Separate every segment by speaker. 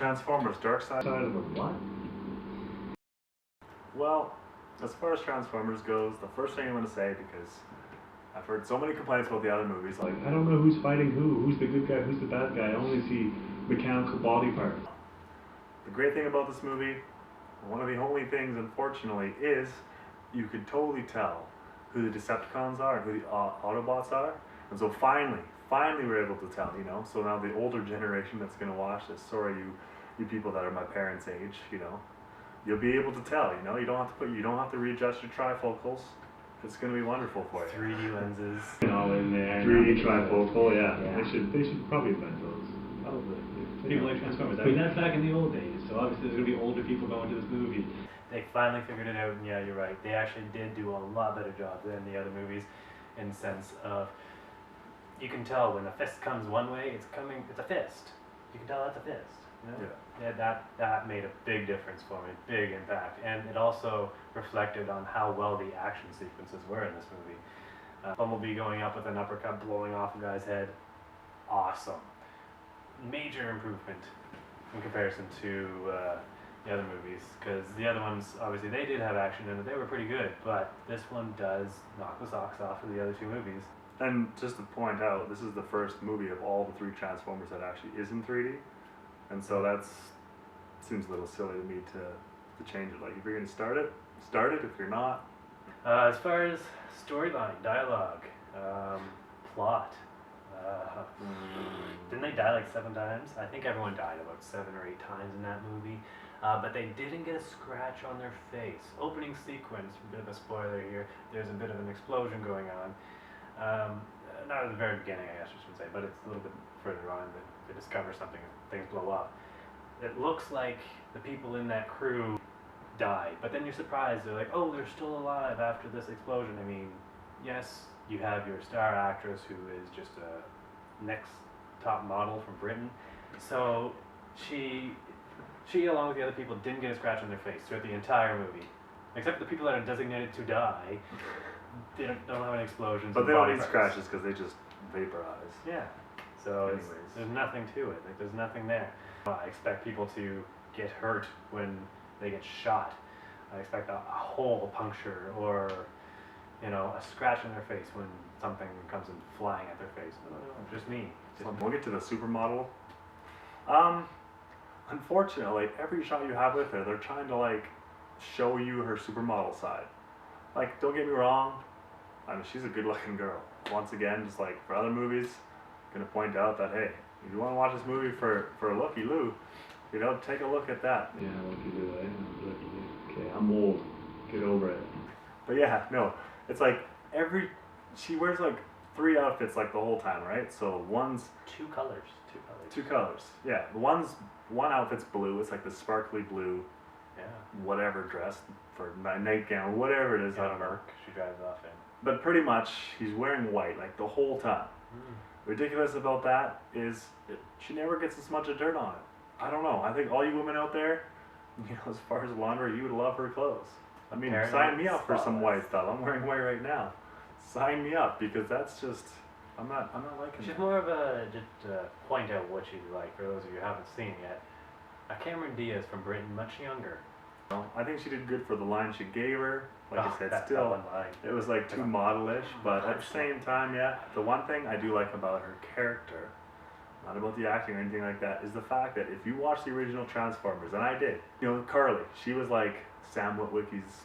Speaker 1: Transformers Dark Side of the what? Well, as far as Transformers goes, the first thing I'm going to say, because I've heard so many complaints about the other movies, like, I don't know who's fighting who's the good guy, who's the bad guy, I only see mechanical body parts. The great thing about this movie, one of the only things, unfortunately, is you could totally tell who the Decepticons are and who the Autobots are. And so finally we're able to tell, you know? So now the older generation that's going to watch this, sorry you people that are my parents' age, you know, you'll be able to tell, you know? You don't have to readjust your trifocals. It's going to be wonderful for you.
Speaker 2: 3D lenses.
Speaker 1: All in there. 3D trifocal, yeah. They should probably invent those.
Speaker 2: Probably.
Speaker 1: People like Transformers.
Speaker 2: I mean, that's back in the old days, so obviously there's going to be older people going to this movie. They finally figured it out, and yeah, you're right. They actually did do a lot better job than the other movies in the sense of you can tell when a fist comes one way, it's a fist. You can tell that's a fist. You know? Yeah, that made a big difference for me, big impact. And it also reflected on how well the action sequences were in this movie. Bumblebee going up with an uppercut, blowing off a guy's head, awesome. Major improvement in comparison to the other movies, because the other ones, obviously, they did have action in it, they were pretty good, but this one does knock the socks off of the other two movies.
Speaker 1: And just to point out, this is the first movie of all the three Transformers that actually is in 3D, and so seems a little silly to me to change it. Like, if you're going to start it, if you're not.
Speaker 2: As far as storyline, dialogue, plot, didn't they die like 7 times? I think everyone died about 7 or 8 times in that movie. But they didn't get a scratch on their face. Opening sequence, a bit of a spoiler here, there's a bit of an explosion going on. Not at the very beginning, I guess I should say, but it's a little bit further on that they discover something and things blow up. It looks like the people in that crew died, but then you're surprised, they're like, oh, they're still alive after this explosion. I mean, yes, you have your star actress who is just a next top model from Britain, so she along with the other people didn't get a scratch on their face throughout the entire movie, except the people that are designated to die. They don't have any explosions.
Speaker 1: But they don't need scratches because they just vaporize.
Speaker 2: Yeah, so there's nothing to it. Like, there's nothing there. I expect people to get hurt when they get shot. I expect a hole puncture or, you know, a scratch on their face when something comes in flying at their face. No, just me.
Speaker 1: We'll get to the supermodel. Unfortunately, every shot you have with her, they're trying to, like, show you her supermodel side. Like, don't get me wrong, I mean, she's a good-looking girl. Once again, just like for other movies, I'm gonna point out that, hey, if you want to watch this movie for a looky-loo, you know, take a look at that. Yeah, looky-loo, eh? Okay, I'm old. Get over it. But yeah, no, it's like she wears like 3 outfits like the whole time, right? So one's...
Speaker 2: Two colors.
Speaker 1: Yeah, one outfit's blue, it's like the sparkly blue, whatever dress for nightgown, whatever it is, I don't know.
Speaker 2: She drives off in.
Speaker 1: But pretty much, he's wearing white like the whole time. Ridiculous about that is she never gets as much dirt on it. I don't know. I think all you women out there, you know, as far as laundry, you would love her clothes. I mean, sign me up for some white stuff. I'm wearing white right now. Sign me up, because that's just, I'm not liking
Speaker 2: She's
Speaker 1: that.
Speaker 2: more of a, just to point out what she's like, for those of you who haven't seen yet, a Cameron Diaz from Britain, much younger.
Speaker 1: I think she did good for the line she gave her. Like I said, still, it was like too modelish, but at the same time, yeah, the one thing I do like about her character, not about the acting or anything like that, is the fact that if you watch the original Transformers, and I did, you know, Carly, she was like Sam Witwicky's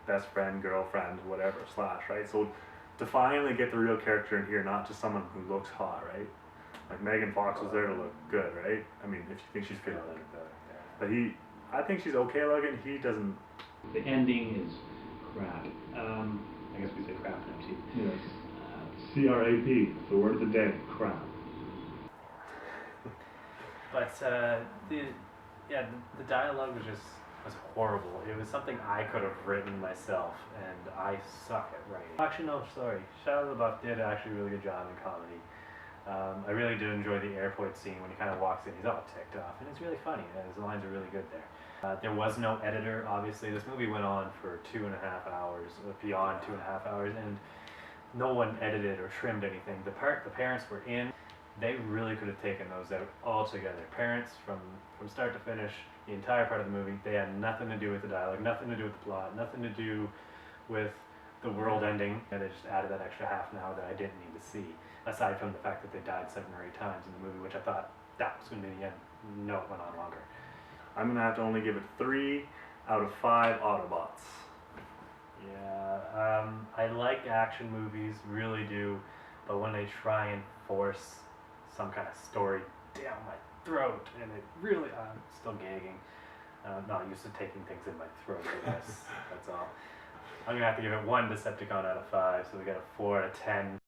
Speaker 1: best friend, girlfriend, whatever, slash, right? So to finally get the real character in here, not just someone who looks hot, right? Like Megan Fox was there to look good, right? I mean, if you think she's good looking. But I think she's okay looking, he doesn't.
Speaker 3: The ending is crap. I guess we say crap now too.
Speaker 1: Yes. C-R-A-P, the word of the day, crap.
Speaker 2: But the dialogue was horrible. It was something I could have written myself, and I suck at writing. Actually, no, sorry. Shia LaBeouf did actually a really good job in comedy. I really did enjoy the airport scene when he kind of walks in. He's all ticked off, and it's really funny. His lines are really good there. There was no editor, obviously. This movie went on for 2.5 hours, beyond 2.5 hours, and no one edited or trimmed anything. The parents were in. They really could have taken those out altogether. Parents, from start to finish, the entire part of the movie, they had nothing to do with the dialogue, nothing to do with the plot, nothing to do with the world ending. And they just added that extra half an hour that I didn't need to see. Aside from the fact that they died 7 or 8 times in the movie, which I thought that was going to be the end. No, it went on longer.
Speaker 1: I'm gonna have to only give it 3 out of 5 Autobots.
Speaker 2: Yeah, I like action movies, really do, but when they try and force some kind of story down my throat, and it really, I'm still gagging. I'm not used to taking things in my throat, I guess. That's all. I'm gonna have to give it 1 Decepticon out of 5, so we got a 4 out of 10